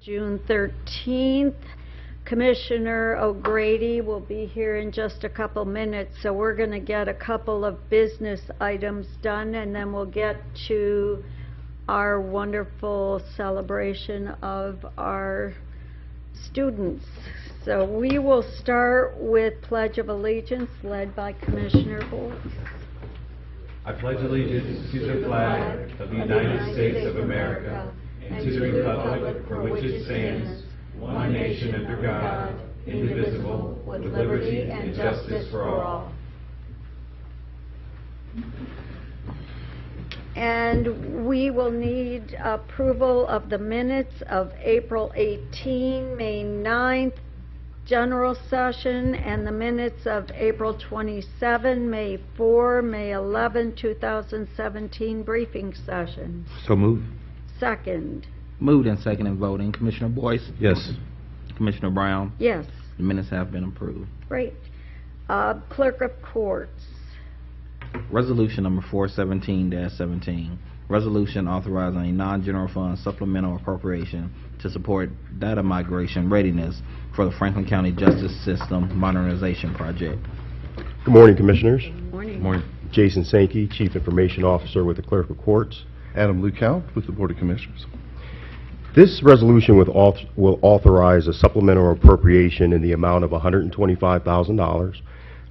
June 13th. Commissioner O'Grady will be here in just a couple minutes, so we're going to get a couple of business items done, and then we'll get to our wonderful celebration of our students. So we will start with Pledge of Allegiance, led by Commissioner Boyce. I pledge allegiance to the flag of the United States of America and to the republic for which it stands, one nation under God, indivisible, with liberty and justice for all. And we will need approval of the minutes of April 18, May 9th, general session, and the minutes of April 27, May 4, May 11, 2017 briefing session. So move. Second. Moved and second in voting. Commissioner Boyce? Yes. Commissioner Brown? Yes. The minutes have been approved. Great. Clerk of Courts. Resolution number 417-17. Resolution authorizing a non-general fund supplemental appropriation to support data migration readiness for the Franklin County Justice System Modernization Project. Good morning, Commissioners. Good morning. Morning. Jason Sankey, Chief Information Officer with the Clerk of Courts. Adam Lukow with the Board of Commissioners. This resolution will authorize a supplemental appropriation in the amount of $125,000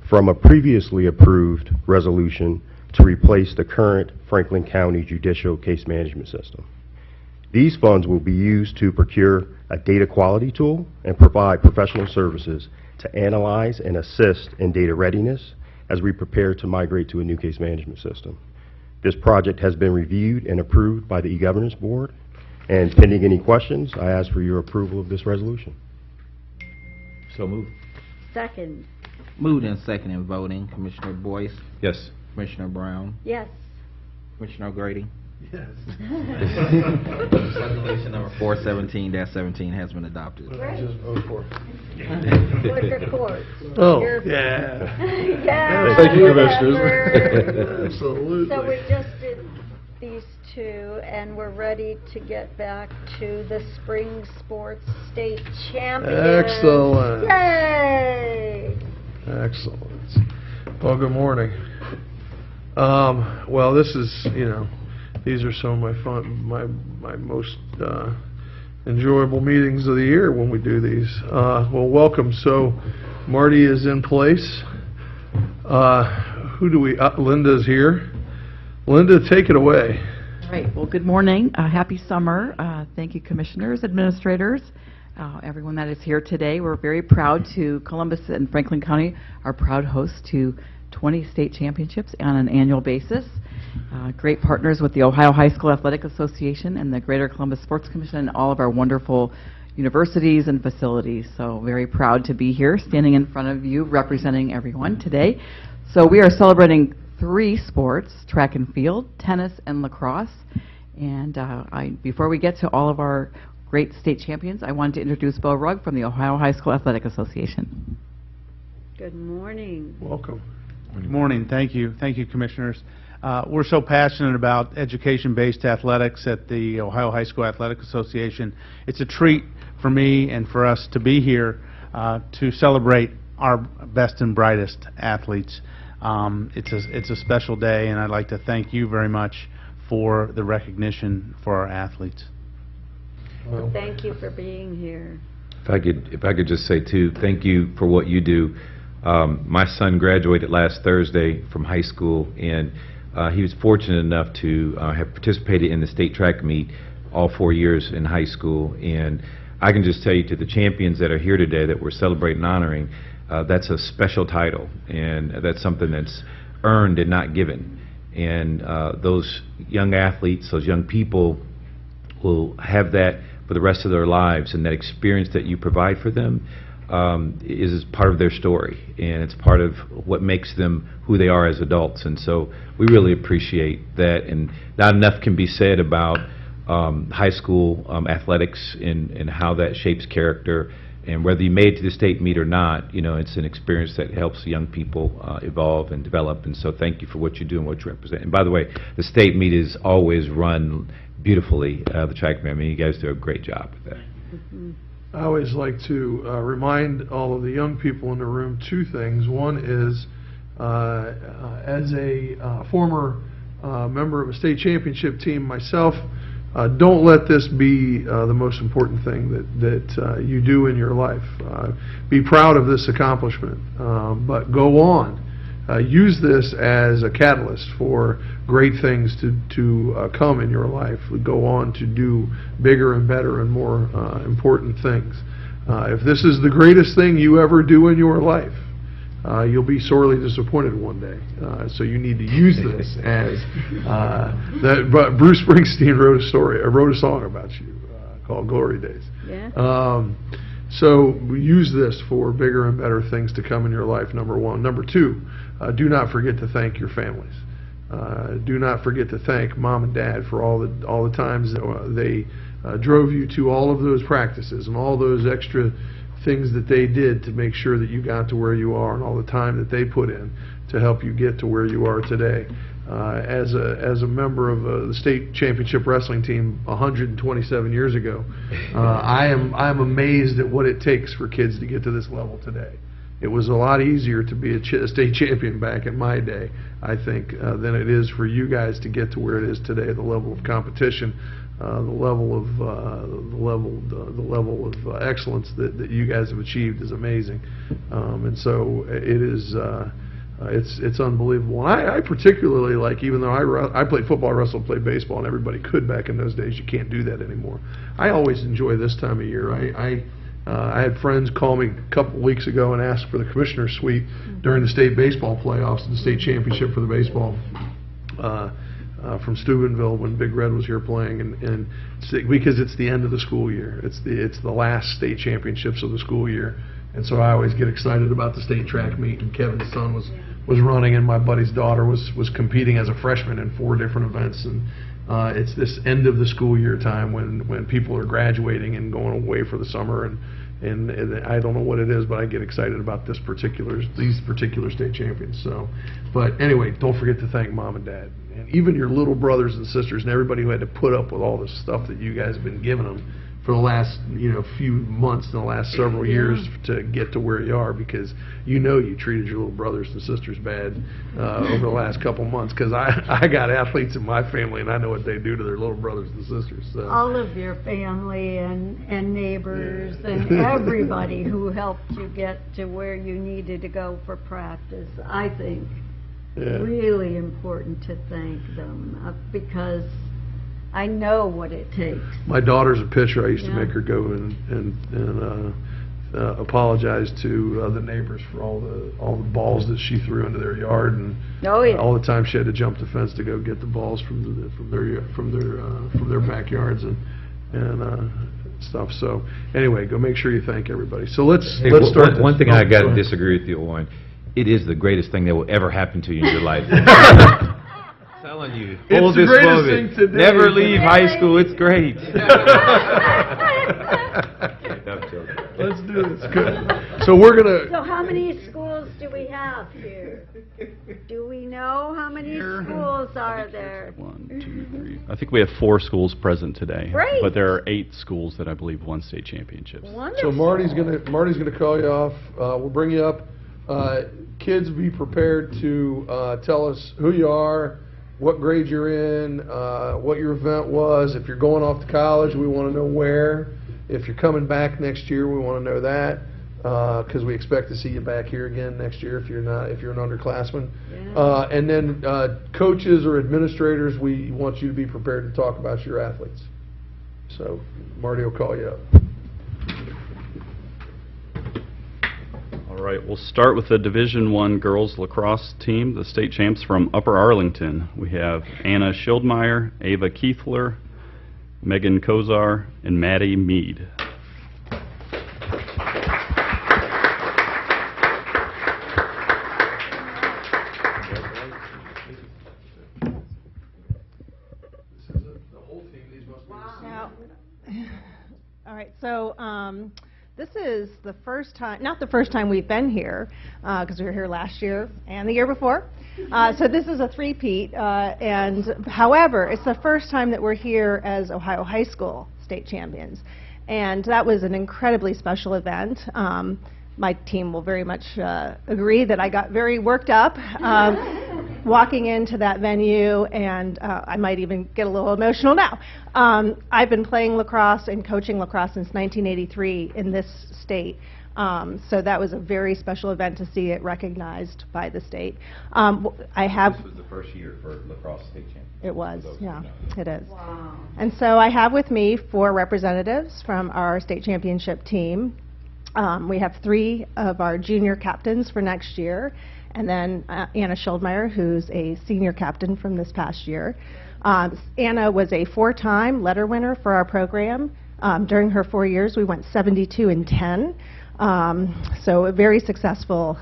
from a previously approved resolution to replace the current Franklin County Judicial Case Management System. These funds will be used to procure a data quality tool and provide professional services to analyze and assist in data readiness as we prepare to migrate to a new case management system. This project has been reviewed and approved by the e-Governance Board, and pending any questions, I ask for your approval of this resolution. So move. Second. Moved and second in voting. Commissioner Boyce? Yes. Commissioner Brown? Yes. Commissioner O'Grady? Yes. Resolution number 417-17 has been adopted. Great. Just vote for it. Clerk of Courts. Oh, You're- yeah. Yeah, Thank you, whatever. Commissioners. Absolutely. So we just did these two, and we're ready to get back to the spring sports state champions. Excellent. Yay! Excellent. Well, good morning. Well, this is, these are some of my most enjoyable meetings of the year when we do these. Well, welcome. So, Marty is in place. Who do we? Linda's here. Linda, take it away. All right. Well, good morning. Happy summer. Thank you, commissioners, administrators, everyone that is here today. We're very proud to, Columbus and Franklin County are proud hosts to 20 state championships on an annual basis. Great partners with the Ohio High School Athletic Association and the Greater Columbus Sports Commission and all of our wonderful universities and facilities. So very proud to be here standing in front of you representing everyone today. So we are celebrating 3 sports, track and field, tennis, and lacrosse. And before we get to all of our great state champions, I wanted to introduce Bo Rugg from the Ohio High School Athletic Association. Good morning. Welcome. Good morning. Thank you. Thank you, Commissioners. We're so passionate about education-based athletics at the Ohio High School Athletic Association. It's a treat for me and for us to be here to celebrate our best and brightest athletes. It's a special day, and I'd like to thank you very much for the recognition for our athletes. Well, Thank you for being here. If I could just say too, thank you for what you do. My son graduated last Thursday from high school, and he was fortunate enough to have participated in the state track meet all 4 years in high school. And I can just tell you, to the champions that are here today that we're celebrating and honoring, that's a special title, and that's something that's earned and not given. And those young athletes, those young people will have that for the rest of their lives, and that experience that you provide for them is part of their story, and it's part of what makes them who they are as adults. And so we really appreciate that, and not enough can be said about high school athletics and how that shapes character. And whether you made it to the state meet or not, it's an experience that helps young people evolve and develop. And so thank you for what you do and what you represent. And by the way, the state meet is always run beautifully, the track meet. I mean, you guys do a great job with that. I always like to remind all of the young people in the room two things. One is, as a former member of a state championship team myself, don't let this be the most important thing that you do in your life. Be proud of this accomplishment, but go on. Use this as a catalyst for great things to come in your life. Go on to do bigger and better and more important things. If this is the greatest thing you ever do in your life, you'll be sorely disappointed one day. So you need to use this as that. But Bruce Springsteen wrote a song about you called "Glory Days." Yeah. So use this for bigger and better things to come in your life. Number one. Number two, do not forget to thank your families. Do not forget to thank mom and dad for all the times that they drove you to all of those practices and all those extra things that they did to make sure that you got to where you are, and all the time that they put in to help you get to where you are today. As a member of the state championship wrestling team 127 years ago, I am amazed at what it takes for kids to get to this level today. It was a lot easier to be a state champion back in my day, I think, than it is for you guys to get to where it is today. The level of competition, the level of excellence that you guys have achieved is amazing, and so it is. It's unbelievable. And I particularly like, even though I played football, wrestled, played baseball, and everybody could back in those days. You can't do that anymore. I always enjoy this time of year. I had friends call me a couple weeks ago and ask for the commissioner's suite during the state baseball playoffs and the state championship for the baseball from Steubenville when Big Red was here playing, and because it's the end of the school year. It's the last state championships of the school year. And so I always get excited about the state track meet, and Kevin's son was running, and my buddy's daughter was competing as a freshman in 4 different events. And it's this end of the school year time when people are graduating and going away for the summer, and I don't know what it is, but I get excited about these particular state champions. So, but anyway, don't forget to thank mom and dad, and even your little brothers and sisters, and everybody who had to put up with all this stuff that you guys have been giving them for the last few months and the last several years to get to where you are, because you treated your little brothers and sisters bad over the last couple months, because I got athletes in my family, and I know what they do to their little brothers and sisters. So. All of your family and neighbors and everybody who helped you get to where you needed to go for practice, I think really important to thank them, because I know what it takes. My daughter's a pitcher. I used to make her go and apologize to the neighbors for all the balls that she threw into their yard, and all the time she had to jump the fence to go get the balls from their backyards and stuff. So anyway, go make sure you thank everybody. So let's start. One thing I got to disagree with you on. It is the greatest thing that will ever happen to you in your life. Telling you, It's the greatest thing today. Never leave high school. It's great. Let's do this. Good. So we're gonna. So how many schools do we have here? Do we know how many schools are there? 1, 2, 3. I think we have 4 schools present today. Great. But there are 8 schools that I believe won state championships. Wonderful. So Marty's gonna call you off. We'll bring you up. Kids, be prepared to tell us who you are, what grade you're in, what your event was. If you're going off to college, we want to know where. If you're coming back next year, we want to know that, because we expect to see you back here again next year if you're an underclassman. Yeah. And then coaches or administrators, we want you to be prepared to talk about your athletes. So Marty will call you up. All right, we'll start with the Division I girls lacrosse team, the state champs from Upper Arlington. We have Anna Schildmeyer, Ava Keithler, Megan Kozar, and Maddie Mead. All right, so this is the first time, not the first time we've been here, because we were here last year and the year before. So this is a three-peat, and however, it's the first time that we're here as Ohio High School state champions. And that was an incredibly special event. My team will very much agree that I got very worked up walking into that venue, and I might even get a little emotional now. I've been playing lacrosse and coaching lacrosse since 1983 in this state. So that was a very special event to see it recognized by the state. I have. This was the first year for lacrosse state champion. It was, For those yeah, who know. it is. Wow. And so I have with me 4 representatives from our state championship team. We have 3 of our junior captains for next year, and then Anna Schildmeyer, who's a senior captain from this past year. Anna was a 4-time letter winner for our program. During her 4 years, we went 72-10. So a very successful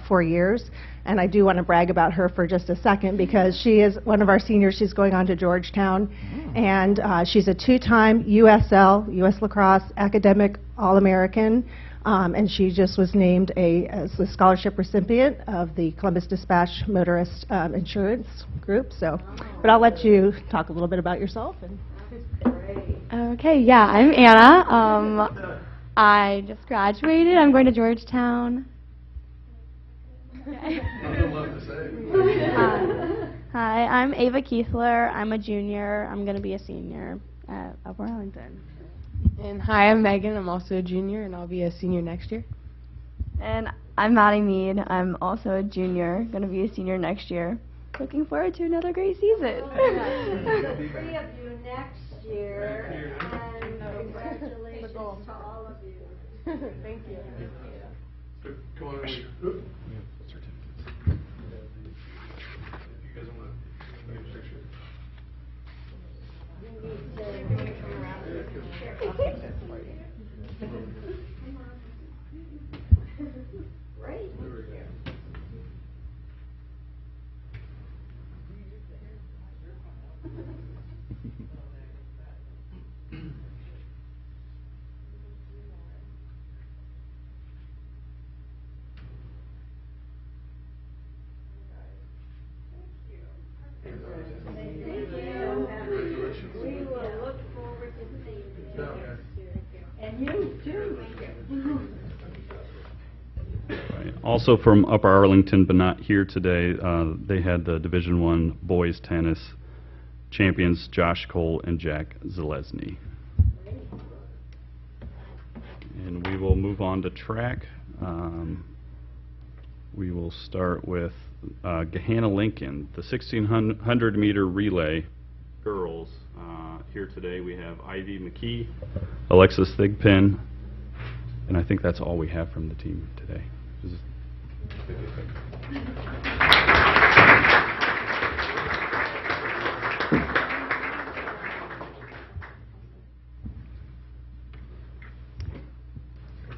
4 years. And I do want to brag about her for just a second because she is one of our seniors. She's going on to Georgetown. And she's a 2-time USL, U.S. Lacrosse Academic All-American. And she just was named as a scholarship recipient of the Columbus Dispatch Motorist Insurance Group. So, but I'll let you talk a little bit about yourself. Okay, yeah, I'm Anna. I just graduated. I'm going to Georgetown. Hi, I'm Ava Keithler. I'm a junior. I'm going to be a senior at Upper Arlington. And hi, I'm Megan. I'm also a junior, and I'll be a senior next year. And I'm Maddie Mead. I'm also a junior, going to be a senior next year. Looking forward to another great season. The 3 of you next year, and congratulations to all of you. Thank you. Come on over here. Oop. You guys want to make a picture? Great. We will look forward to seeing you next year. And you too. Right. Also from Upper Arlington, but not here today, they had the Division I boys tennis champions Josh Cole and Jack Zalesny. And we will move on to track. We will start with Gahanna Lincoln, the 1,600 meter relay girls. Here today we have Ivy McKee, Alexis Thigpen, and I think that's all we have from the team today.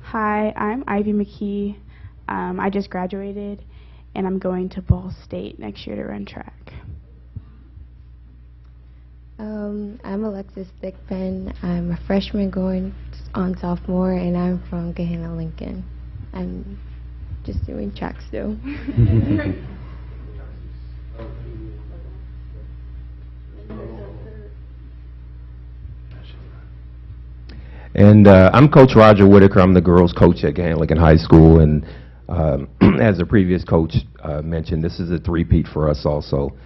Hi, I'm Ivy McKee. I just graduated, and I'm going to Ball State next year to run track. I'm Alexis Thigpen. I'm a freshman going on sophomore, and I'm from Gahanna Lincoln. I'm just doing track still. And I'm Coach Roger Whitaker. I'm the girls' coach at Gahanna Lincoln High School. And as the previous coach mentioned, this is a three-peat for us also.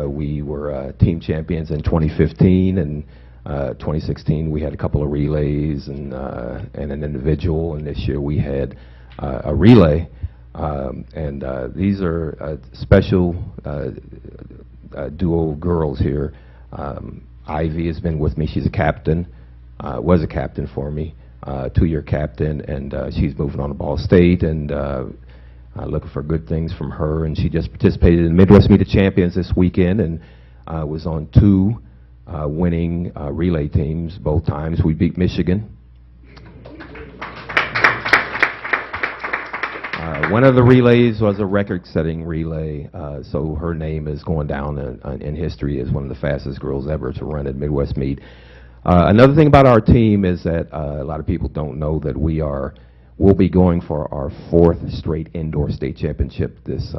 We were team champions in 2015, and 2016 we had a couple of relays and an individual, and this year we had a relay. These are special duo girls here. Ivy has been with me. She's a captain. Was a captain for me, 2-year captain, and she's moving on to Ball State, and looking for good things from her. And she just participated in the Midwest Meet of Champions this weekend, and was on 2 winning relay teams both times. We beat Michigan. One of the relays was a record-setting relay, so her name is going down in history as one of the fastest girls ever to run at Midwest Meet. Another thing about our team is that a lot of people don't know that we'll be going for our 4th straight indoor state championship this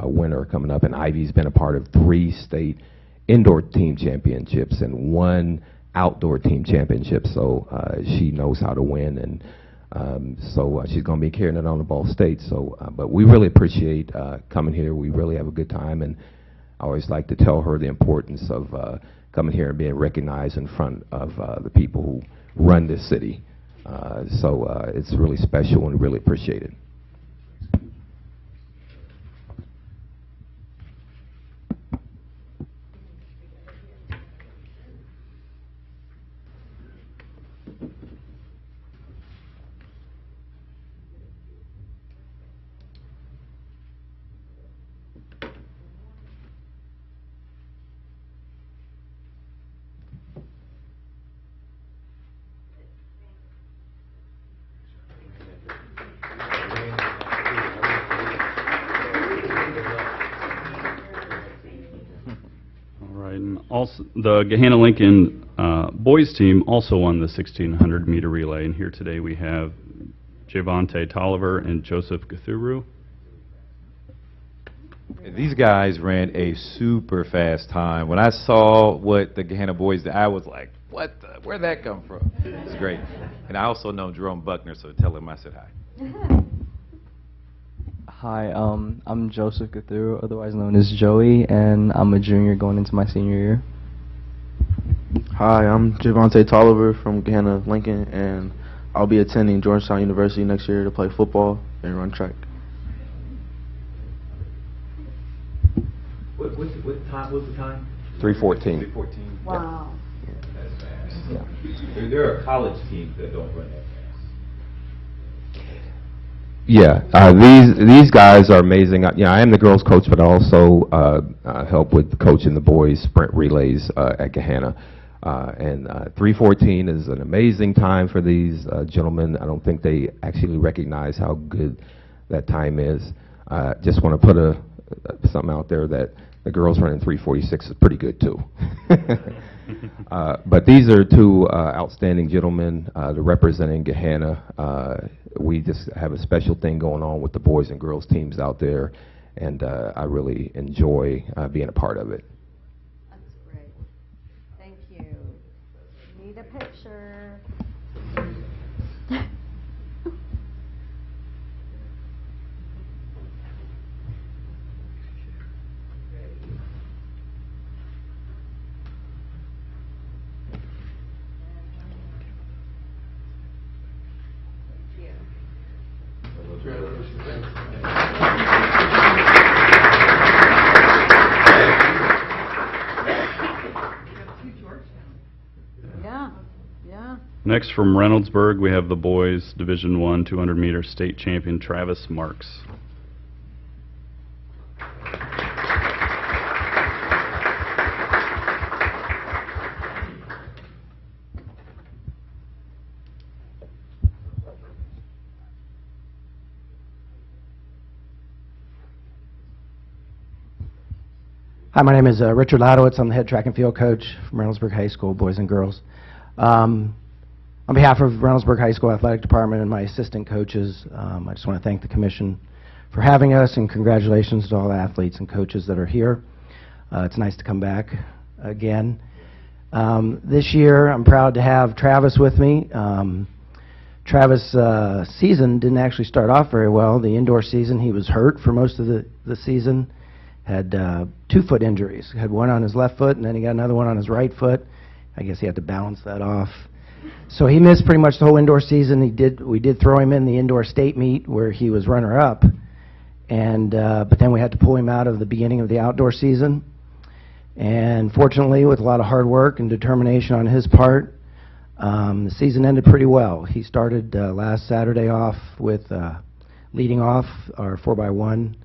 winter coming up, and Ivy's been a part of 3 state indoor team championships and 1 outdoor team championship, so she knows how to win, and so she's going to be carrying it on to Ball State. So, but we really appreciate coming here. We really have a good time, and I always like to tell her the importance of coming here and being recognized in front of the people who run this city. So it's really special, and we really appreciate it. Also, the Gahanna-Lincoln boys team also won the 1,600 meter relay, and here today we have Javante Tolliver and Joseph Gathuru. These guys ran a super fast time. When I saw what the Gahanna boys did, I was like, what the, where'd that come from? It's great. And I also know Jerome Buckner, so tell him I said hi. Hi, I'm Joseph Gathuru, otherwise known as Joey, and I'm a junior going into my senior year. Hi, I'm Javante Tolliver from Gahanna-Lincoln, and I'll be attending Georgetown University next year to play football and run track. What time was the time? 3:14. 3:14. Wow. Yeah. That's fast. Yeah. There are college teams that don't run that fast. Yeah, these guys are amazing. I am the girls' coach, but I also help with coaching the boys' sprint relays at Gahanna. And 3:14 is an amazing time for these gentlemen. I don't think they actually recognize how good that time is. Just want to put something out there that the girls running 3:46 is pretty good too. But these are two outstanding gentlemen representing Gahanna. We just have a special thing going on with the boys and girls teams out there, and I really enjoy being a part of it. That's great. Thank you. Need a picture. Yeah, yeah. Next from Reynoldsburg, we have the boys Division I 200 meter state champion Travis Marks. Hi, my name is Richard Ladowitz. I'm the head track and field coach from Reynoldsburg High School, boys and girls. On behalf of Reynoldsburg High School Athletic Department and my assistant coaches, I just want to thank the commission for having us, and congratulations to all the athletes and coaches that are here. It's nice to come back again. This year, I'm proud to have Travis with me. Travis' season didn't actually start off very well. The indoor season, he was hurt for most of the season. Had 2 foot injuries. Had one on his left foot, and then he got another one on his right foot. I guess he had to balance that off. So he missed pretty much the whole indoor season. We did throw him in the indoor state meet where he was runner-up, and but then we had to pull him out of the beginning of the outdoor season. And fortunately, with a lot of hard work and determination on his part, the season ended pretty well. He started last Saturday off with leading off our 4x1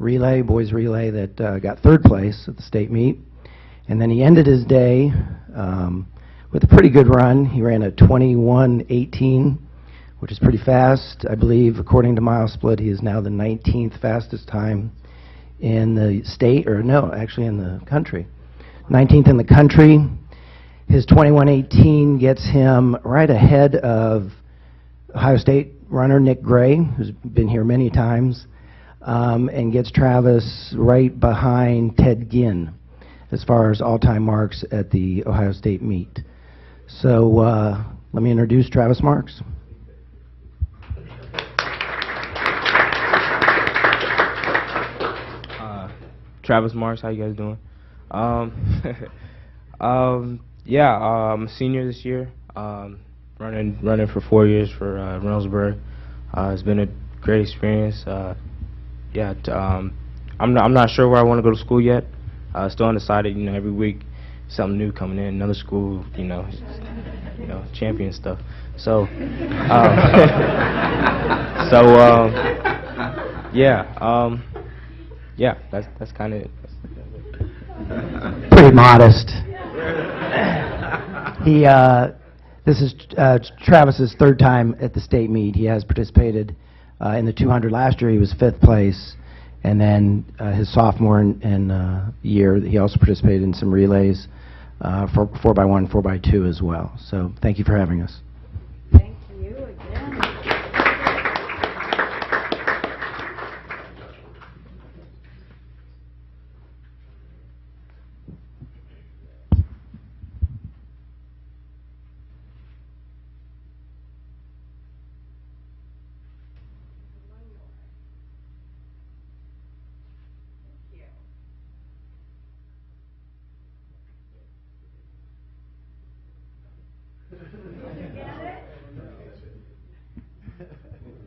relay, boys relay, that got 3rd place at the state meet. And then he ended his day with a pretty good run. He ran a 21:18, which is pretty fast. I believe, according to MileSplit, he is now the 19th fastest time in the state, or no, actually in the country. 19th in the country. His 21:18 gets him right ahead of Ohio State runner Nick Gray, who's been here many times. And gets Travis right behind Ted Ginn as far as all-time marks at the Ohio State meet. So let me introduce Travis Marks. Travis Marks, how you guys doing? Yeah, I'm a senior this year. Running for 4 years for Reynoldsburg. It's been a great experience. I'm not sure where I want to go to school yet. Still undecided. You know, every week something new coming in, another school. Champion stuff. So, yeah, that's kind of it. Pretty modest. This is Travis's third time at the state meet. He has participated in the 200 last year. He was 5th place, and then his sophomore year, he also participated in some relays for 4x1, 4x2 as well. So thank you for having us. Thank you again.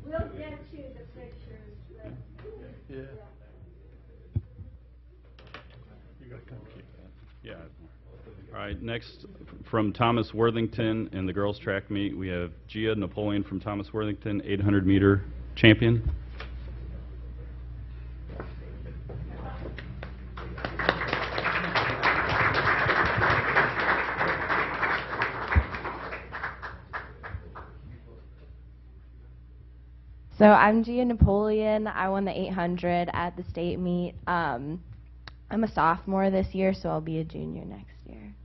We'll get you the pictures. Yeah. You gotta come keep that. Yeah. All right, next from Thomas Worthington in the girls track meet, we have Gia Napoleon from Thomas Worthington, 800-meter champion. So I'm Gia Napoleon. I won the 800 at the state meet. I'm a sophomore this year, so I'll be a junior next year.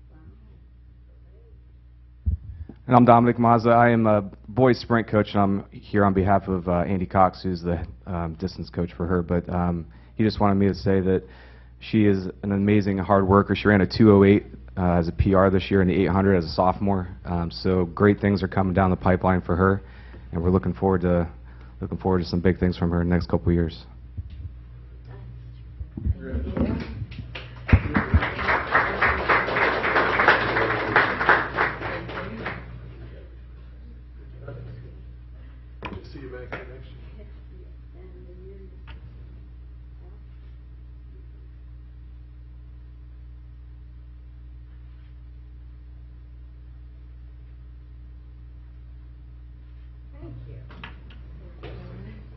And I'm Dominic Mazza. I am a boys sprint coach, and I'm here on behalf of Andy Cox, who's the distance coach for her. But he just wanted me to say that she is an amazing hard worker. She ran a 2:08 as a PR this year in the 800 as a sophomore. So great things are coming down the pipeline for her, and we're looking forward to some big things from her in the next couple of years. See you back here next year.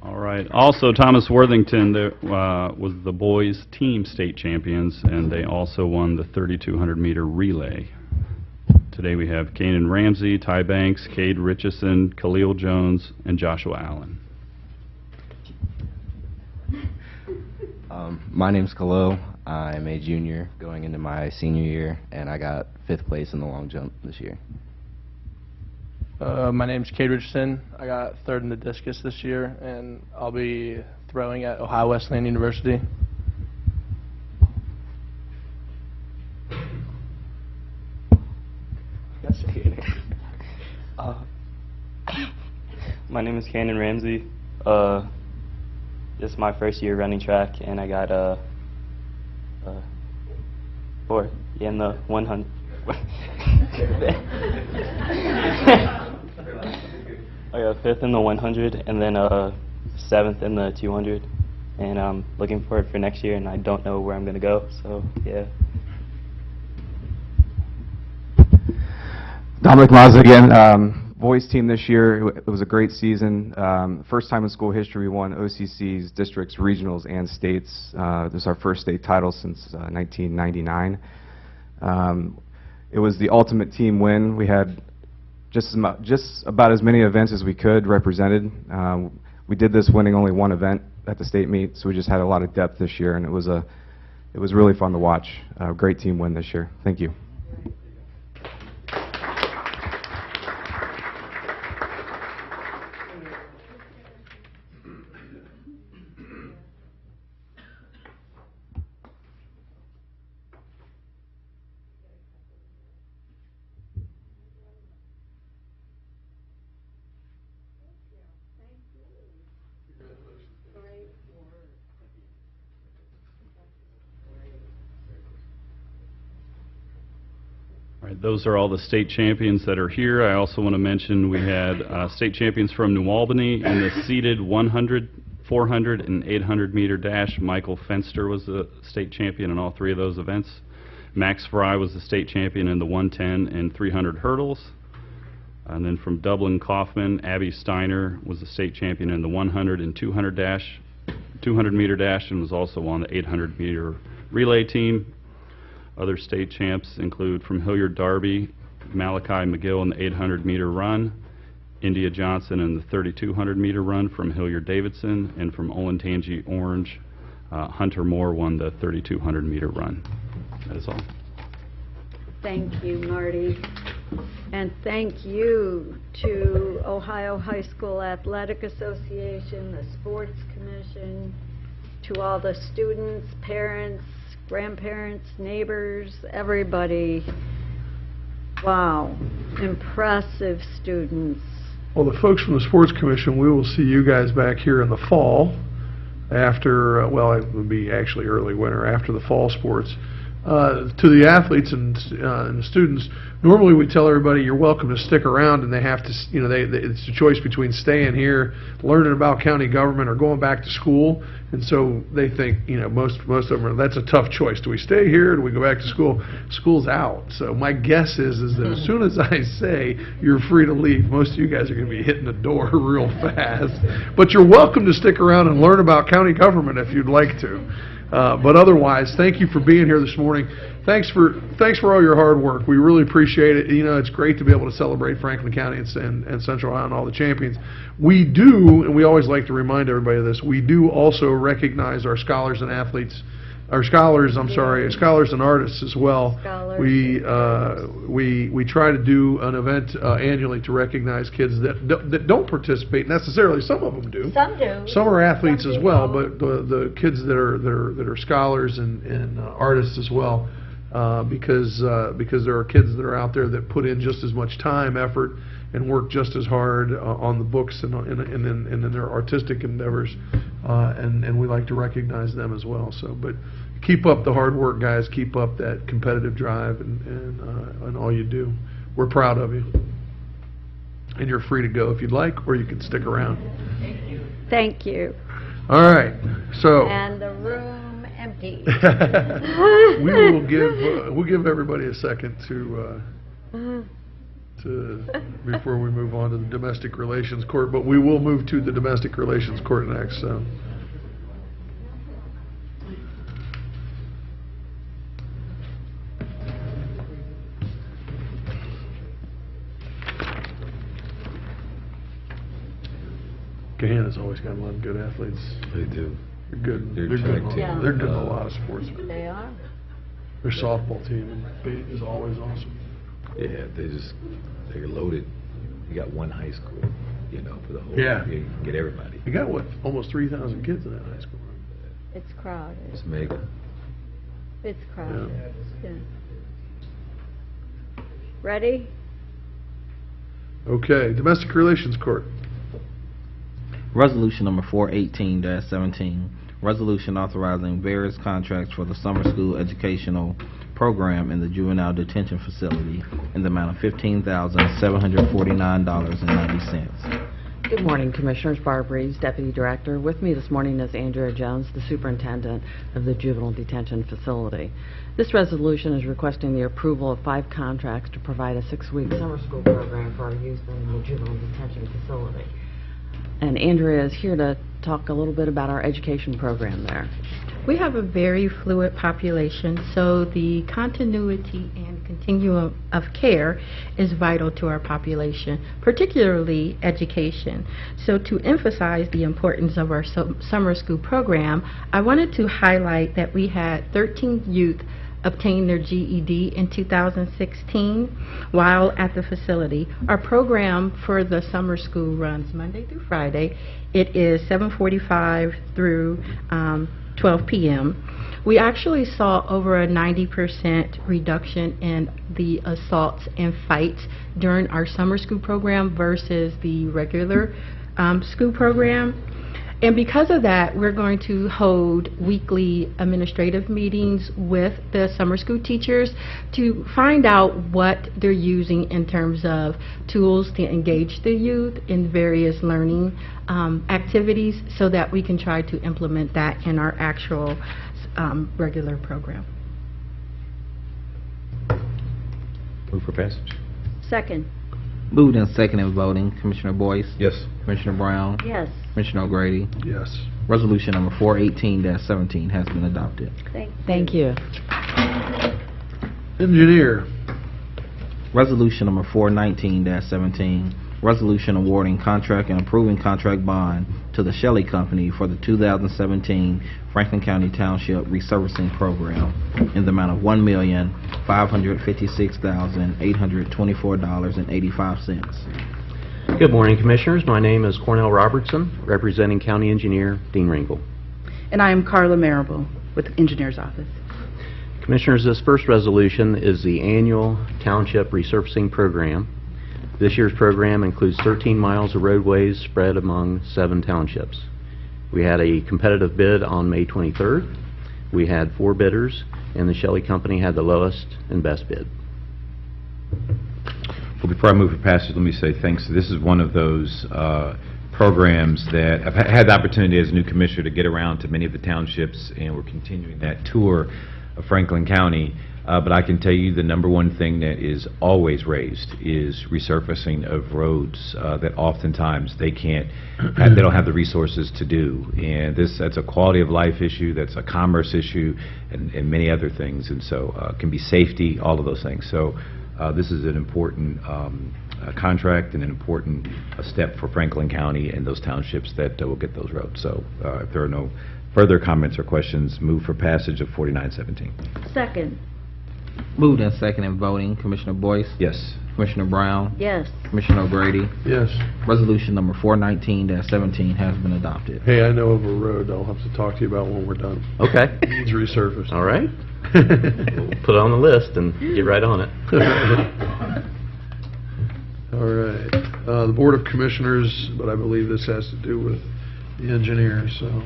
All right. Also, Thomas Worthington was the boys' team state champions, and they also won the 3,200-meter relay. Today we have Kanan Ramsey, Ty Banks, Cade Richardson, Khalil Jones, and Joshua Allen. My name's Khalil. I'm a junior going into my senior year, and I got 5th place in the long jump this year. My name's Cade Richardson. I got 3rd in the discus this year, and I'll be throwing at Ohio Wesleyan University. My name is Kanan Ramsey. This is my first year running track, and I got 4 in the 100. I got 5th in the 100, and then 7th in the 200, and I'm looking forward for next year, and I don't know where I'm going to go, so yeah. Dominic Mazza again. Boys team this year, it was a great season. First time in school history we won OCC's, districts, regionals, and states. This is our first state title since 1999. It was the ultimate team win. We had just about as many events as we could represented. We did this winning only one event at the state meet, so we just had a lot of depth this year, and it was really fun to watch. Great team win this year. Thank you. Those are all the state champions that are here. I also want to mention we had state champions from New Albany in the seated 100, 400, and 800 meter dash. Michael Fenster was the state champion in all three of those events. Max Fry was the state champion in the 110 and 300 hurdles. And then from Dublin Kaufman, Abby Steiner was the state champion in the 100 and 200 meter dash, and was also on the 800 meter relay team. Other state champs include from Hilliard Darby, Malachi McGill in the 800 meter run, India Johnson in the 3200 meter run from Hilliard Davidson, and from Olentangy Orange, Hunter Moore won the 3200 meter run. That is all. Thank you, Marty. And thank you to Ohio High School Athletic Association, the Sports Commission, to all the students, parents, grandparents, neighbors, everybody. Wow, impressive students. Well, the folks from the Sports Commission, we will see you guys back here in the fall after, well, it would be actually early winter, after the fall sports. To the athletes and the students, normally we tell everybody you're welcome to stick around, and they have to, you know, it's a choice between staying here, learning about county government, or going back to school. And so they think, you know, most of them are, that's a tough choice. Do we stay here? Or do we go back to school? School's out. So my guess is that as soon as I say you're free to leave, most of you guys are going to be hitting the door real fast. But you're welcome to stick around and learn about county government if you'd like to. But otherwise, thank you for being here this morning. Thanks for all your hard work. We really appreciate it. You know, it's great to be able to celebrate Franklin County and Central Ohio and all the champions. We do, and we always like to remind everybody of this, we do also recognize our scholars and athletes, scholars and artists as well. We try to do an event annually to recognize kids that don't participate necessarily. Some of them do. Some do. Some are athletes as well, but the kids that are scholars and artists as well, because there are kids that are out there that put in just as much time, effort, and work just as hard on the books and in their artistic endeavors, and we like to recognize them as well. So, but keep up the hard work, guys. Keep up that competitive drive and all you do. We're proud of you, and you're free to go if you'd like, or you can stick around. Thank you. All right. So. And the room empty. We'll give everybody a second to before we move on to the domestic relations court, but we will move to the domestic relations court next. So. Gahanna's always got a lot of good athletes. They do. They're good. They're They're good. track team. They're good in a lot of sports. They are. Their softball team is always awesome. Yeah, they're loaded. You got one high school, you know, for the whole. Yeah. You get everybody. You got what? Almost 3,000 kids in that high school. It's crowded. It's mega. It's crowded. Yeah. Ready? Okay, domestic relations court. Resolution number 418-17, resolution authorizing various contracts for the summer school educational program in the juvenile detention facility in the amount of $15,749.90. Good morning, Commissioners. Barb Reeves, Deputy Director. With me this morning is Andrea Jones, the Superintendent of the Juvenile Detention Facility. This resolution is requesting the approval of 5 contracts to provide a 6-week summer school program for our youth in the Juvenile Detention Facility. And Andrea is here to talk a little bit about our education program there. We have a very fluid population, so the continuity and continuum of care is vital to our population, particularly education. So to emphasize the importance of our summer school program, I wanted to highlight that we had 13 youth obtain their GED in 2016 while at the facility. Our program for the summer school runs Monday through Friday. It is 7:45 through 12 p.m. We actually saw over a 90% reduction in the assaults and fights during our summer school program versus the regular school program. And because of that, we're going to hold weekly administrative meetings with the summer school teachers to find out what they're using in terms of tools to engage the youth in various learning activities so that we can try to implement that in our actual regular program. Move for passage. Second. Moved and seconded voting. Commissioner Boyce? Yes. Commissioner Brown? Yes. Commissioner O'Grady? Yes. Resolution number 418-17 has been adopted. Thank you. Engineer. Resolution number 419-17, resolution awarding contract and approving contract bond to the Shelley Company for the 2017 Franklin County Township Resurfacing Program in the amount of $1,556,824.85. Good morning, Commissioners. My name is Cornell Robertson, representing County Engineer Dean Ringel. And I am Carla Marable with the Engineer's Office. Commissioners, this first resolution is the annual Township Resurfacing Program. This year's program includes 13 miles of roadways spread among 7 townships. We had a competitive bid on May 23rd. We had 4 bidders, and the Shelley Company had the lowest and best bid. Well, before I move for passage, let me say thanks. This is one of those programs that I've had the opportunity as a new commissioner to get around to many of the townships, and we're continuing that tour of Franklin County. But I can tell you the number one thing that is always raised is resurfacing of roads that oftentimes they can't, they don't have the resources to do. And that's a quality of life issue, that's a commerce issue, and many other things. And so it can be safety, all of those things. So this is an important contract and an important step for Franklin County and those townships that will get those roads. So if there are no further comments or questions, move for passage of 4917. Second. Moved and seconded voting. Commissioner Boyce? Yes. Commissioner Brown? Yes. Commissioner O'Grady? Yes. Resolution number 419-17 has been adopted. Hey, I know of a road I'll have to talk to you about when we're done. Okay. Needs resurfaced. All right. We'll put it on the list and get right on it. All right. The Board of Commissioners, but I believe this has to do with the engineer, so.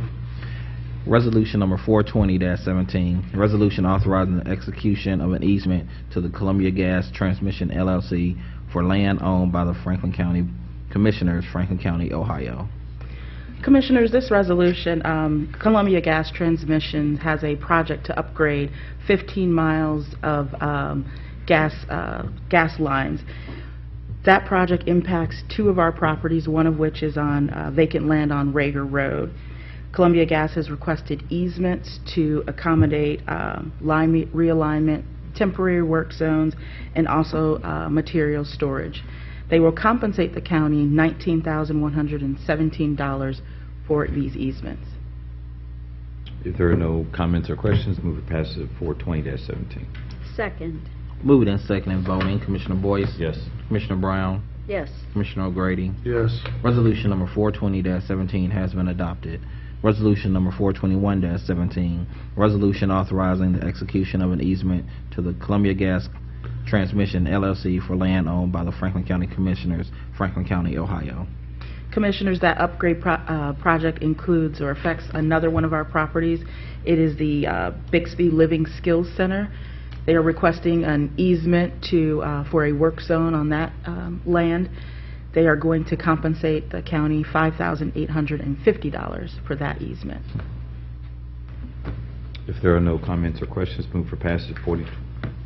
Resolution number 420-17, resolution authorizing the execution of an easement to the Columbia Gas Transmission LLC for land owned by the Franklin County Commissioners, Franklin County, Ohio. Commissioners, this resolution, Columbia Gas Transmission has a project to upgrade 15 miles of gas lines. That project impacts 2 of our properties, one of which is on vacant land on Rager Road. Columbia Gas has requested easements to accommodate line realignment, temporary work zones, and also material storage. They will compensate the county $19,117 for these easements. If there are no comments or questions, move for passage of 420-17. Second. Moved and seconded voting. Commissioner Boyce? Yes. Commissioner Brown? Yes. Commissioner O'Grady? Yes. Resolution number 420-17 has been adopted. Resolution number 421-17, resolution authorizing the execution of an easement to the Columbia Gas Transmission LLC for land owned by the Franklin County Commissioners, Franklin County, Ohio. Commissioners, that upgrade project includes or affects another one of our properties. It is the Bixby Living Skills Center. They are requesting an easement for a work zone on that land. They are going to compensate the county $5,850 for that easement. If there are no comments or questions, move for passage of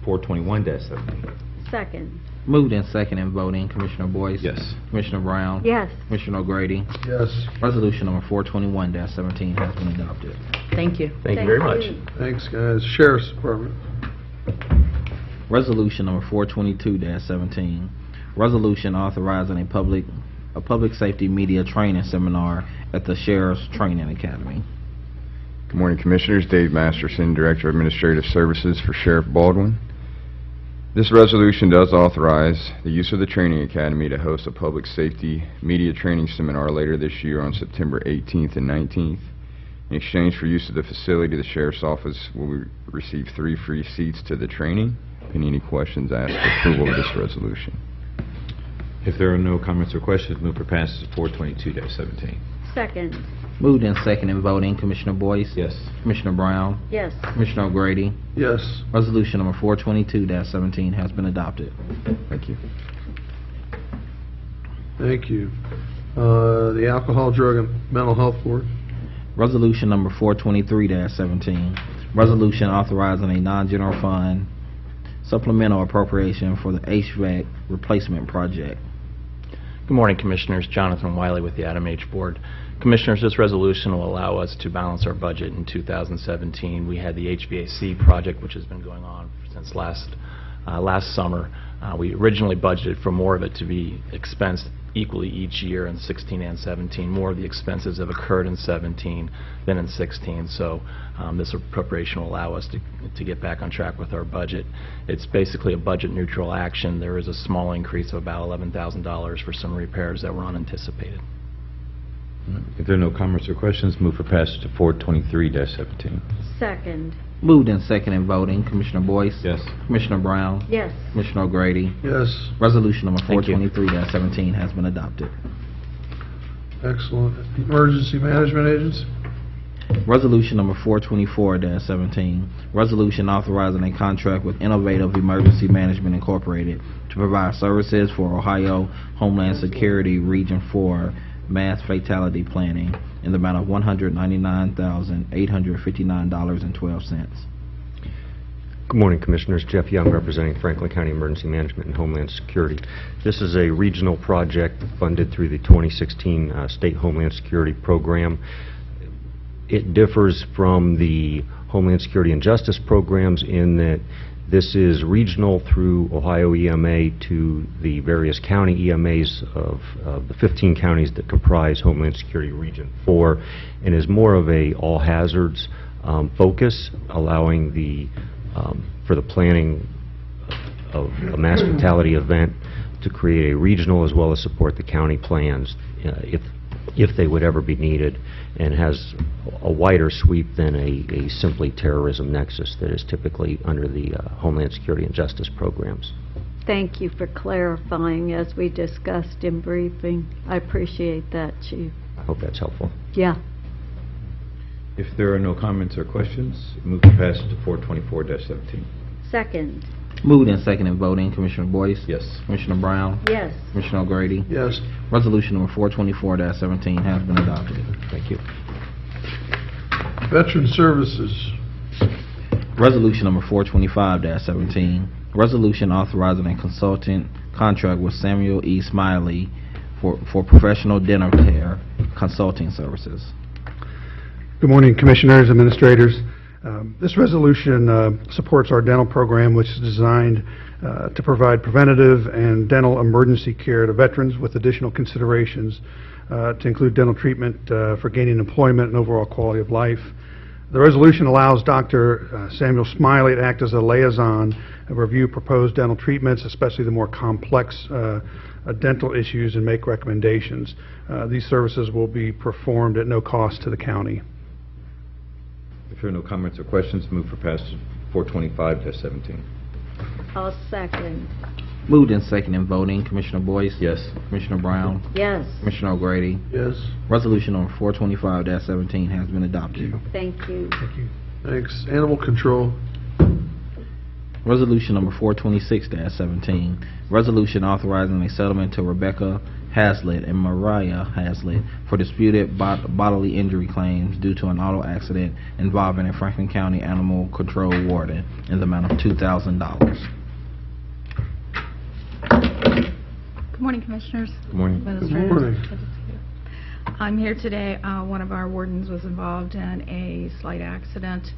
421-17. Second. Moved and seconded voting. Commissioner Boyce? Yes. Commissioner Brown? Yes. Commissioner O'Grady? Yes. Resolution number 421-17 has been adopted. Thank you. Thank you very much. Thanks, guys. Sheriff's Department. Resolution number 422-17, resolution authorizing a public safety media training seminar at the Sheriff's Training Academy. Good morning, Commissioners. Dave Masterson, Director of Administrative Services for Sheriff Baldwin. This resolution does authorize the use of the Training Academy to host a public safety media training seminar later this year on September 18th and 19th. In exchange for use of the facility, the Sheriff's Office will receive 3 free seats to the training. Any questions, ask for approval of this resolution. If there are no comments or questions, move for passage of 422-17. Second. Moved in second and voting, Commissioner Boyce? Yes. Commissioner Brown? Yes. Commissioner O'Grady? Yes. Resolution number 422-17 has been adopted. Thank you. Thank you. The Alcohol, Drug, and Mental Health Board. Resolution number 423-17, resolution authorizing a non-general fund supplemental appropriation for the HVAC replacement project. Good morning, Commissioners. Jonathan Wiley with the Adam H. Board. Commissioners, this resolution will allow us to balance our budget in 2017. We had the HVAC project, which has been going on since last summer. We originally budgeted for more of it to be expensed equally each year in 16 and 17. More of the expenses have occurred in 17 than in 16, so this appropriation will allow us to get back on track with our budget. It's basically a budget neutral action. There is a small increase of about $11,000 for some repairs that were unanticipated. If there are no comments or questions, move for passage of 423-17. Second. Moved in second and voting, Commissioner Boyce? Yes. Commissioner Brown? Yes. Commissioner O'Grady? Yes. Resolution number Thank you. 423-17 has been adopted. Excellent. Emergency Management Agency. Resolution number 424-17, resolution authorizing a contract with Innovative Emergency Management Incorporated to provide services for Ohio Homeland Security Region 4 mass fatality planning in the amount of $199,859.12. Good morning, Commissioners. Jeff Young, representing Franklin County Emergency Management and Homeland Security. This is a regional project funded through the 2016 State Homeland Security Program. It differs from the Homeland Security and Justice programs in that this is regional through Ohio EMA to the various county EMAs of the 15 counties that comprise Homeland Security Region 4, and is more of a all hazards focus, allowing for the planning of a mass fatality event to create a regional as well as support the county plans if they would ever be needed, and has a wider sweep than a simply terrorism nexus that is typically under the Homeland Security and Justice programs. Thank you for clarifying as we discussed in briefing. I appreciate that, Chief. I hope that's helpful. Yeah. If there are no comments or questions, move to passage of 424-17. Second. Moved in second and voting, Commissioner Boyce? Yes. Commissioner Brown? Yes. Commissioner O'Grady? Yes. Resolution number 424-17 has been adopted. Thank you. Veteran Services. Resolution number 425-17, resolution authorizing a consultant contract with Samuel E. Smiley for professional dental care consulting services. Good morning, Commissioners, Administrators. This resolution supports our dental program, which is designed to provide preventative and dental emergency care to veterans with additional considerations to include dental treatment for gaining employment and overall quality of life. The resolution allows Dr. Samuel Smiley to act as a liaison and review proposed dental treatments, especially the more complex dental issues, and make recommendations. These services will be performed at no cost to the county. If there are no comments or questions, move for passage 425-17. I'll second. Moved in second and voting, Commissioner Boyce? Yes. Commissioner Brown? Yes. Commissioner O'Grady? Yes. Resolution number 425-17 has been adopted. Thank you. Thank you. Thanks. Animal Control. Resolution number 426-17, resolution authorizing a settlement to Rebecca Haslett and Mariah Haslett for disputed bodily injury claims due to an auto accident involving a Franklin County Animal Control warden in the amount of $2,000. Good morning, Commissioners. Good morning. Administrators. Good morning. Good to see you. I'm here today. One of our wardens was involved in a slight accident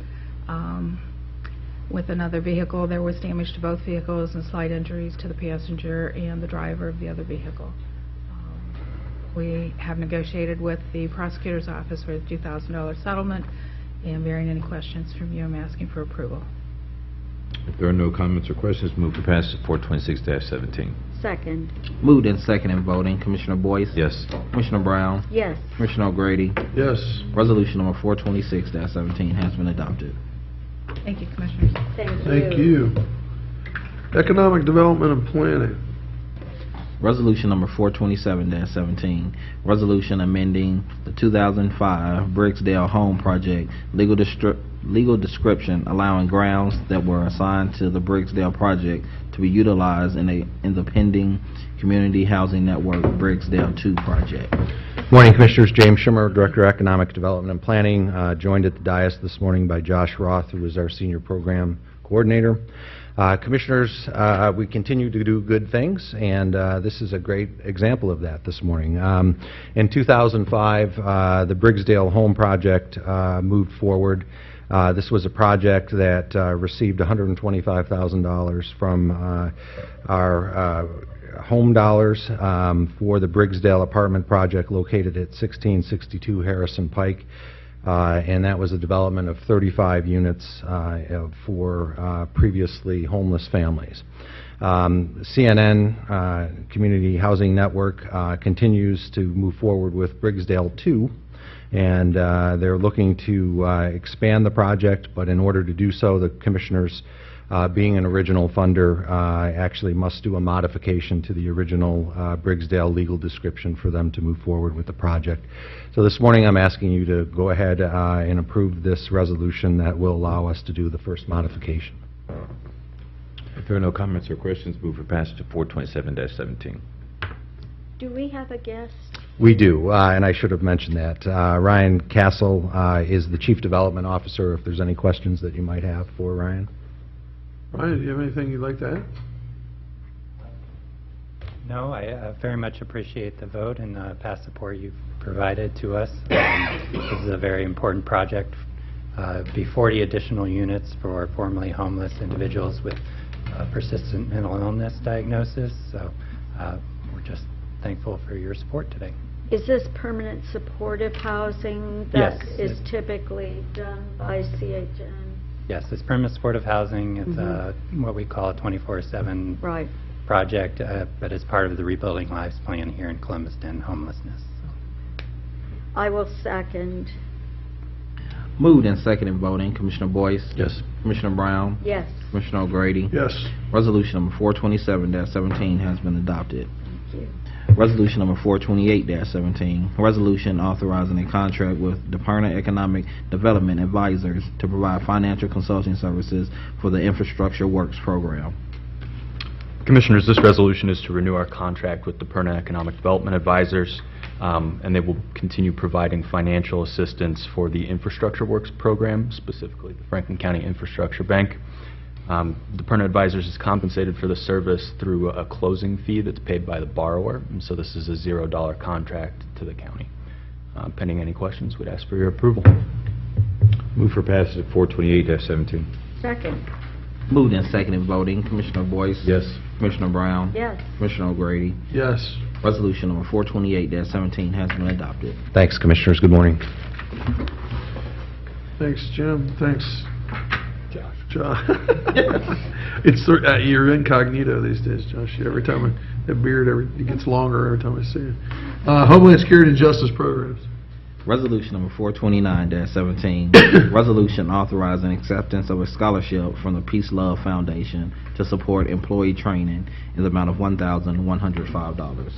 with another vehicle. There was damage to both vehicles and slight injuries to the passenger and the driver of the other vehicle. We have negotiated with the prosecutor's office for a $2,000 settlement, and bearing any questions from you, I'm asking for approval. If there are no comments or questions, move to passage 426-17. Second. Moved in second and voting, Commissioner Boyce? Yes. Commissioner Brown? Yes. Commissioner O'Grady? Yes. Resolution number 426-17 has been adopted. Thank you, Commissioners. Thank you. Thank you. Economic Development and Planning. Resolution number 427-17, resolution amending the 2005 Bricksdale Home Project legal description, allowing grounds that were assigned to the Bricksdale project to be utilized in the pending Community Housing Network Bricksdale 2 project. Morning, Commissioners. James Schimmer, Director of Economic Development and Planning, joined at the dais this morning by Josh Roth, who is our Senior Program Coordinator. Commissioners, we continue to do good things, and this is a great example of that this morning. In 2005, the Bricksdale Home Project moved forward. This was a project that received $125,000 from our home dollars for the Bricksdale apartment project located at 1662 Harrison Pike. And that was a development of 35 units for previously homeless families. CNN Community Housing Network continues to move forward with Bricksdale 2, and they're looking to expand the project, but in order to do so, the commissioners, being an original funder, actually must do a modification to the original Bricksdale legal description for them to move forward with the project. So this morning I'm asking you to go ahead and approve this resolution that will allow us to do the first modification. If there are no comments or questions, move for passage of 427-17. Do we have a guest? We do, and I should have mentioned that. Ryan Castle is the Chief Development Officer, if there's any questions that you might have for Ryan. Ryan, do you have anything you'd like to add? No, I very much appreciate the vote and past support you've provided to us. This is a very important project. Be 40 additional units for formerly homeless individuals with persistent mental illness diagnosis. So we're just thankful for your support today. Is this permanent supportive housing Yes. that is typically done by CHN? Yes, it's permanent supportive housing. It's what we call a 24/7 Right. project, but it's part of the Rebuilding Lives plan here in Columbus to end homelessness. I will second. Moved and seconded voting, Commissioner Boyce? Yes. Commissioner Brown? Yes. Commissioner O'Grady? Yes. Resolution number 427-17 has been adopted. Thank you. Resolution number 428-17, resolution authorizing a contract with Department of Economic Development Advisors to provide financial consulting services for the Infrastructure Works program. Commissioners, this resolution is to renew our contract with the Department of Economic Development Advisors, and they will continue providing financial assistance for the Infrastructure Works program, specifically the Franklin County Infrastructure Bank. Department of Advisors is compensated for the service through a closing fee that's paid by the borrower, and so this is a $0 contract to the county. Pending any questions, we'd ask for your approval. Move for passage of 428-17. Second. Moved and seconded voting, Commissioner Boyce? Yes. Commissioner Brown? Yes. Commissioner O'Grady? Yes. Resolution number 428-17 has been adopted. Thanks, Commissioners. Good morning. Thanks, Jim. Thanks, Josh. It's you're incognito these days, Josh. Every time that beard, it gets longer every time I see it. Homeland Security and Justice Programs. Resolution number 429-17, resolution authorizing acceptance of a scholarship from the Peace Love Foundation to support employee training in the amount of $1,105.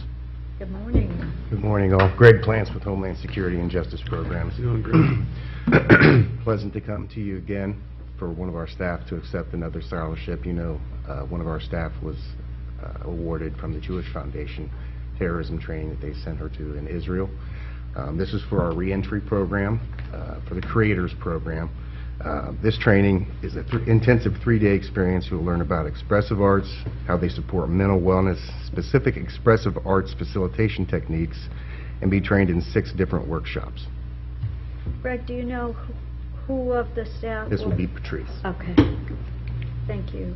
Good morning. Good morning, all. Greg Plants with Homeland Security and Justice Programs. Doing great. Pleasant to come to you again for one of our staff to accept another scholarship. You know, one of our staff was awarded from the Jewish Foundation terrorism training that they sent her to in Israel. This is for our reentry program, for the Creators Program. This training is an intensive 3-day experience. You'll learn about expressive arts, how they support mental wellness, specific expressive arts facilitation techniques, and be trained in 6 different workshops. Greg, do you know who of the staff? This will be Patrice. Okay. Thank you.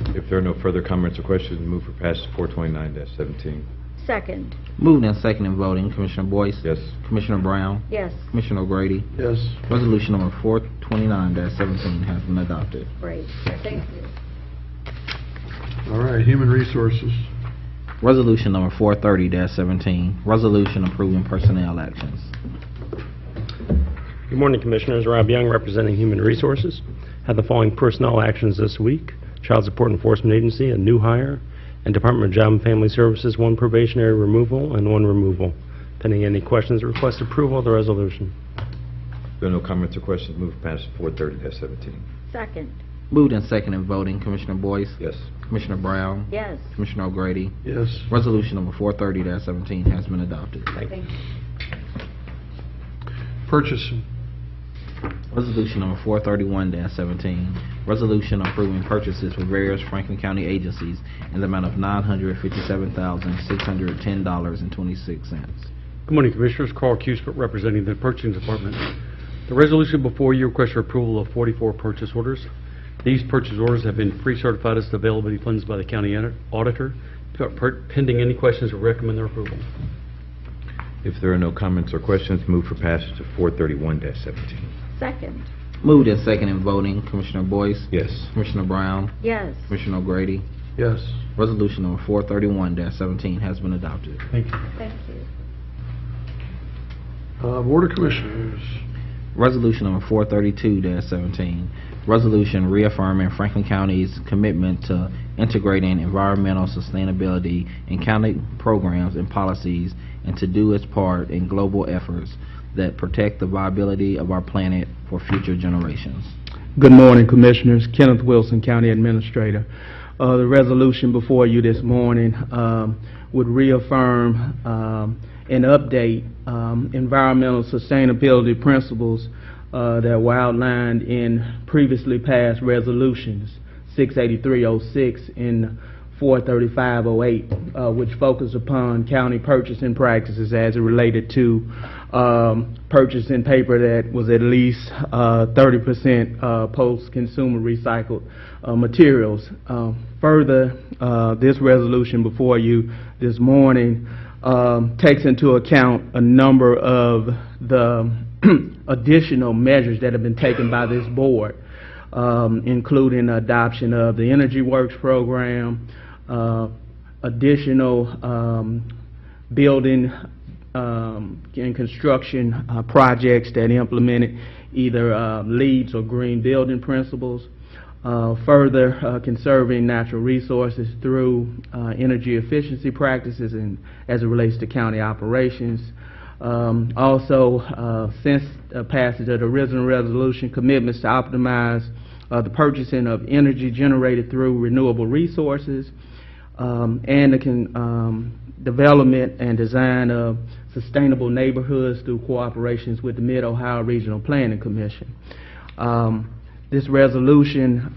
If there are no further comments or questions, move for passage 429-17. Second. Moved and seconded voting, Commissioner Boyce? Yes. Commissioner Brown? Yes. Commissioner O'Grady? Yes. Resolution number 429-17 has been adopted. Great. Thank you. All right, Human Resources. Resolution number 430-17, resolution approving personnel actions. Good morning, Commissioners. Rob Young, representing Human Resources. Had the following personnel actions this week. Child Support Enforcement Agency, a new hire, and Department of Job and Family Services, 1 probationary removal and 1 removal. Pending any questions, request approval of the resolution. If there are no comments or questions, move for passage 430-17. Second. Moved and seconded voting, Commissioner Boyce? Yes. Commissioner Brown? Yes. Commissioner O'Grady? Yes. Resolution number 430-17 has been adopted. Thank you. Purchase. Resolution number 431-17, resolution approving purchases for various Franklin County agencies in the amount of $957,610.26. Good morning, Commissioners. Carl Cuthbert representing the Purchasing Department. The resolution before you requests your approval of 44 purchase orders. These purchase orders have been pre-certified as to availability funds by the county auditor. Pending any questions, we recommend their approval. If there are no comments or questions, move for passage of 431-17. Second. Moved and seconded voting, Commissioner Boyce? Yes. Commissioner Brown? Yes. Commissioner O'Grady? Yes. Resolution number 431-17 has been adopted. Thank you. Thank you. Board of Commissioners. Resolution number 432-17, resolution reaffirming Franklin County's commitment to integrating environmental sustainability in county programs and policies and to do its part in global efforts that protect the viability of our planet for future generations. Good morning, Commissioners. Kenneth Wilson, County Administrator. The resolution before you this morning would reaffirm and update environmental sustainability principles that were outlined in previously passed resolutions, 68306 and 43508, which focus upon county purchasing practices as it related to purchasing paper that was at least 30% post-consumer recycled materials. Further, this resolution before you this morning takes into account a number of the additional measures that have been taken by this board, including adoption of the Energy Works program, additional building and construction projects that implemented either LEEDs or green building principles, further conserving natural resources through energy efficiency practices and as it relates to county operations. Also, since passage of the original resolution, commitments to optimize the purchasing of energy generated through renewable resources, and the development and design of sustainable neighborhoods through cooperations with the Mid-Ohio Regional Planning Commission. This resolution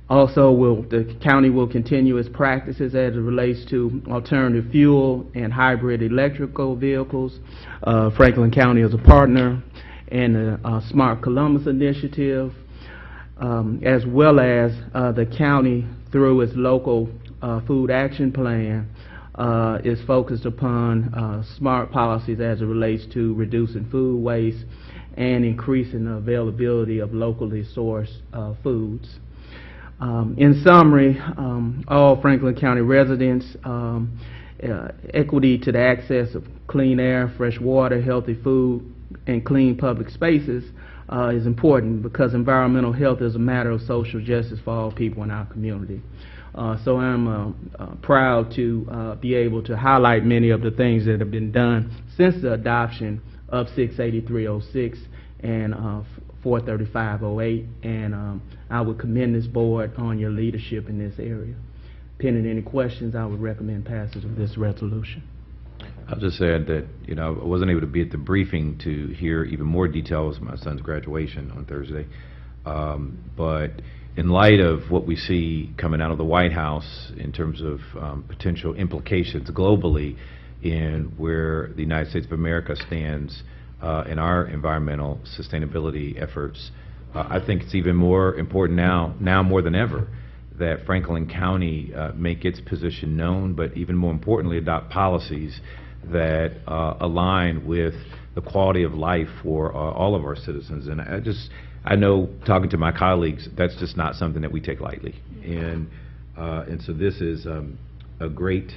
also the county will continue its practices as it relates to alternative fuel and hybrid electrical vehicles. Franklin County is a partner in the Smart Columbus initiative, as well as the county through its local food action plan is focused upon smart policies as it relates to reducing food waste and increasing the availability of locally sourced foods. In summary, all Franklin County residents, equity to the access of clean air, fresh water, healthy food, and clean public spaces is important because environmental health is a matter of social justice for all people in our community. So I'm proud to be able to highlight many of the things that have been done since the adoption of 68306 and 43508, and I would commend this board on your leadership in this area. Pending any questions, I would recommend passage of this resolution. I'll just add that, I wasn't able to be at the briefing to hear even more details of my son's graduation on Thursday. But in light of what we see coming out of the White House in terms of potential implications globally in where the United States of America stands in our environmental sustainability efforts, I think it's even more important now more than ever, that Franklin County make its position known, but even more importantly, adopt policies that align with the quality of life for all of our citizens. And I know, talking to my colleagues, that's just not something that we take lightly. And so this is a great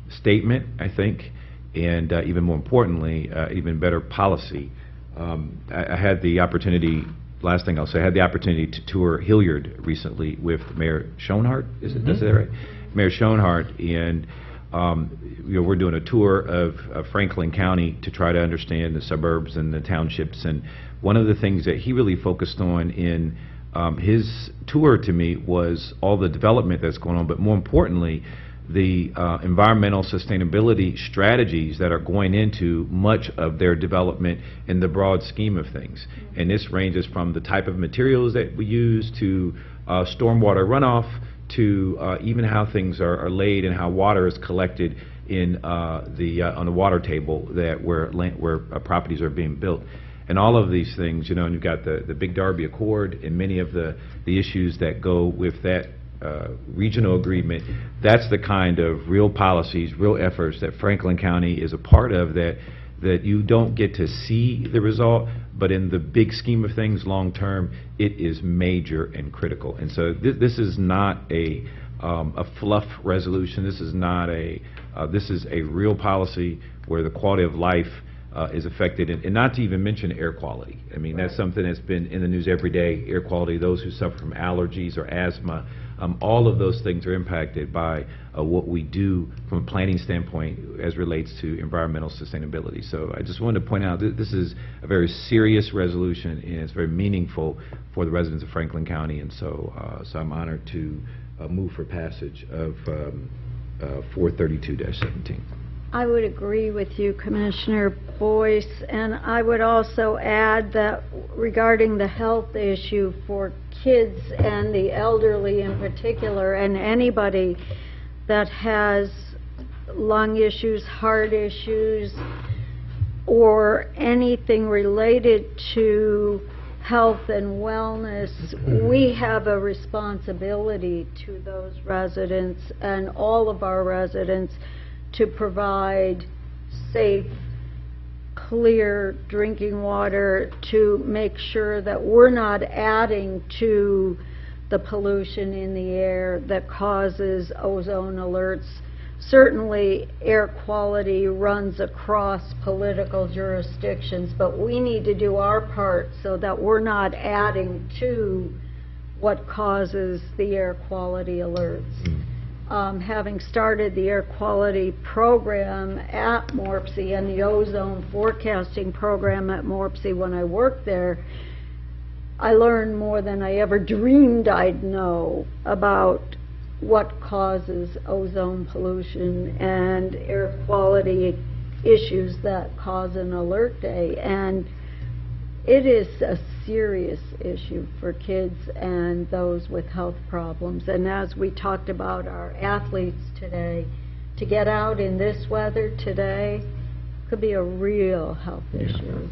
statement, I think, and even more importantly, even better policy. I had the opportunity last thing I'll say, I had the opportunity to tour Hilliard recently with Mayor Schoenhardt. Is it that right? Mayor Schoenhardt, and we're doing a tour of Franklin County to try to understand the suburbs and the townships. And one of the things that he really focused on in his tour to me was all the development that's going on, but more importantly, the environmental sustainability strategies that are going into much of their development in the broad scheme of things. And this ranges from the type of materials that we use to stormwater runoff to even how things are laid and how water is collected in on the water table that where properties are being built. And all of these things, and you've got the Big Darby Accord and many of the issues that go with that regional agreement. That's the kind of real policies, real efforts that Franklin County is a part of that you don't get to see the result, but in the big scheme of things long term, it is major and critical. And so this is not a fluff resolution. This is not this is a real policy where the quality of life is affected, and not to even mention air quality. I mean, that's something that's been in the news every day, air quality, those who suffer from allergies or asthma, all of those things are impacted by what we do from a planning standpoint as relates to environmental sustainability. So I just wanted to point out that this is a very serious resolution, and it's very meaningful for the residents of Franklin County, and so I'm honored to move for passage of 432-17. I would agree with you, Commissioner Boyce, and I would also add that regarding the health issue for kids and the elderly in particular, and anybody that has lung issues, heart issues, or anything related to health and wellness, we have a responsibility to those residents and all of our residents to provide safe, clear drinking water, to make sure that we're not adding to the pollution in the air that causes ozone alerts. Certainly, air quality runs across political jurisdictions, but we need to do our part so that we're not adding to what causes the air quality alerts. Having started the air quality program at MORPC and the ozone forecasting program at MORPC when I worked there, I learned more than I ever dreamed I'd know about what causes ozone pollution and air quality issues that cause an alert day. And it is a serious issue for kids and those with health problems. And as we talked about our athletes today, to get out in this weather today could be a real health issue.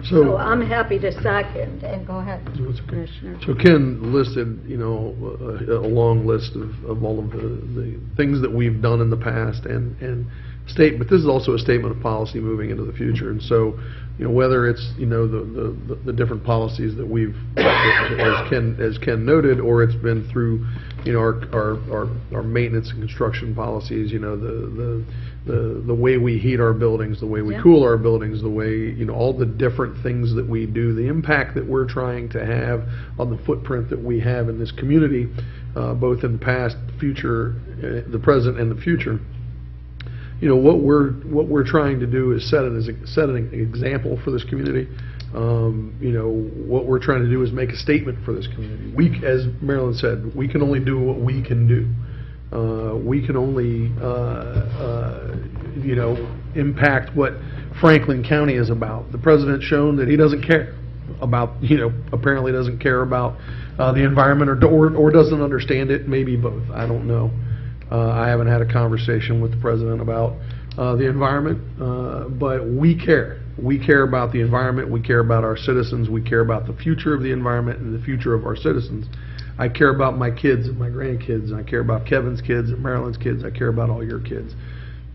So I'm happy to second, and go ahead, Commissioner. So Ken listed, a long list of all of the things that we've done in the past and but this is also a statement of policy moving into the future. And so, whether it's, the different policies that we've, as Ken noted, or it's been through, our maintenance and construction policies, the way we heat our buildings, the way we cool our buildings, the way, all the different things that we do, the impact that we're trying to have on the footprint that we have in this community, both in the past, future, the present, and the future. What we're trying to do is set an example for this community. What we're trying to do is make a statement for this community. As Marilyn said, we can only do what we can do. We can only, impact what Franklin County is about. The president's shown that he doesn't care about, apparently doesn't care about the environment or doesn't understand it. Maybe both. I don't know. I haven't had a conversation with the president about the environment, but we care. We care about the environment. We care about our citizens. We care about the future of the environment and the future of our citizens. I care about my kids and my grandkids, and I care about Kevin's kids and Marilyn's kids. I care about all your kids.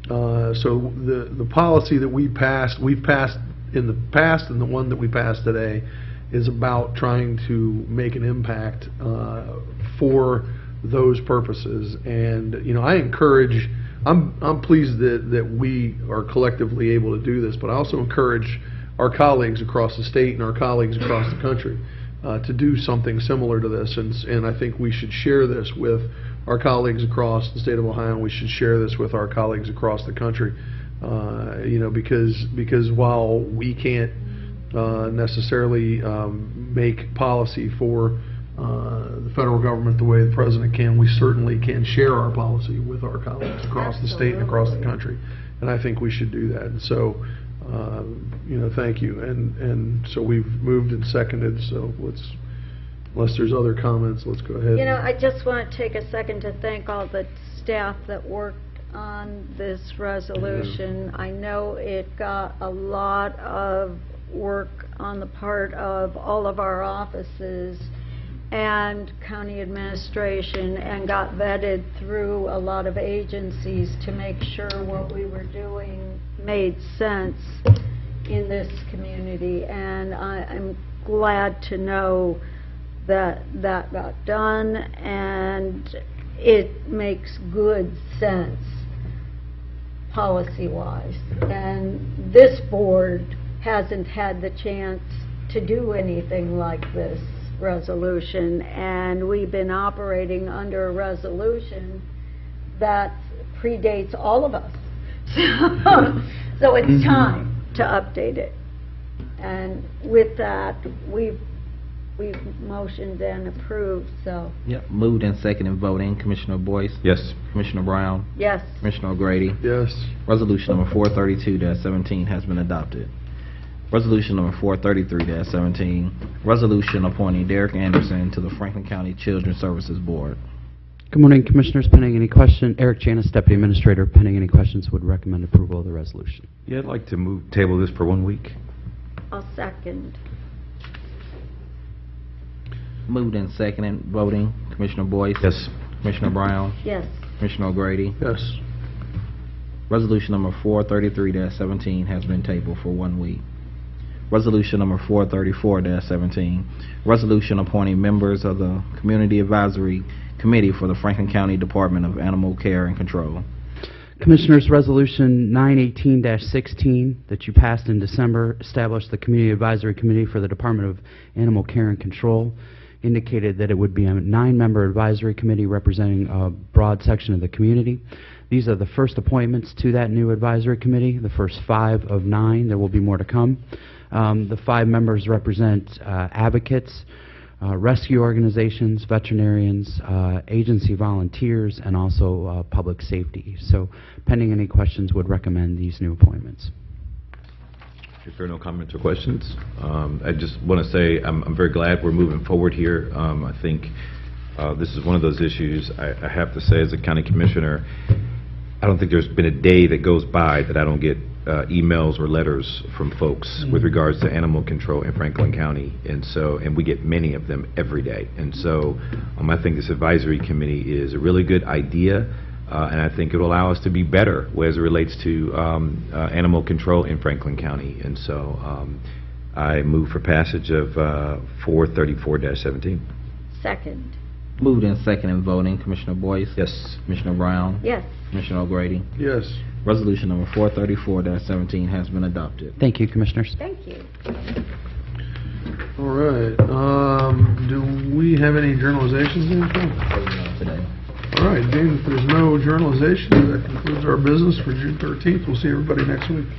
So the policy that we've passed in the past, and the one that we passed today, is about trying to make an impact for those purposes. And I encourage, I'm pleased that we are collectively able to do this, but I also encourage our colleagues across the state and our colleagues across the country to do something similar to this, and I think we should share this with our colleagues across the state of Ohio, and we should share this with our colleagues across the country, because while we can't necessarily make policy for the federal government the way the president can, we certainly can share our policy with our colleagues across the state and across the country, and I think we should do that. And so, thank you. And so we've moved and seconded, so unless there's other comments, let's go ahead. I just want to take a second to thank all the staff that worked on this resolution. I know it got a lot of work on the part of all of our offices and county administration, and got vetted through a lot of agencies to make sure what we were doing made sense in this community, and I'm glad to know that that got done, and it makes good sense policy-wise. And this board hasn't had the chance to do anything like this resolution, and we've been operating under a resolution that predates all of us. So it's time to update it. And with that, we've motioned and approved, so. Yep, moved and seconded voting. Commissioner Boyce? Yes. Commissioner Brown? Yes. Commissioner O'Grady? Yes. Resolution number 432-17 has been adopted. Resolution number 433-17, resolution appointing Derek Anderson to the Franklin County Children's Services Board. Good morning, Commissioners. Pending any question, Eric Janis, Deputy Administrator. Pending any questions, would recommend approval of the resolution. Yeah, I'd like to table this for 1 week. I'll second. Moved and seconded voting. Commissioner Boyce? Yes. Commissioner Brown? Yes. Commissioner O'Grady? Yes. Resolution number 433-17 has been tabled for 1 week. Resolution number 434-17, resolution appointing members of the Community Advisory Committee for the Franklin County Department of Animal Care and Control. Commissioners, Resolution 918-16 that you passed in December established the Community Advisory Committee for the Department of Animal Care and Control, indicated that it would be a 9-member advisory committee representing a broad section of the community. These are the first appointments to that new advisory committee, the first 5 of 9. There will be more to come. The 5 members represent advocates, rescue organizations, veterinarians, agency volunteers, and also public safety. So pending any questions, would recommend these new appointments. If there are no comments or questions, I just want to say I'm very glad we're moving forward here. I think this is one of those issues, I have to say, as a county commissioner, I don't think there's been a day that goes by that I don't get emails or letters from folks with regards to animal control in Franklin County, and we get many of them every day. And so I think this advisory committee is a really good idea, and I think it will allow us to be better as it relates to animal control in Franklin County. And so I move for passage of 434-17. Second. Moved and seconded voting. Commissioner Boyce? Yes. Commissioner Brown? Yes. Commissioner O'Grady? Yes. Resolution number 434-17 has been adopted. Thank you, Commissioners. Thank you. All right. Do we have any journalizations Today. All right, James, if there's no journalization, that concludes our business for June 13th. We'll see everybody next week.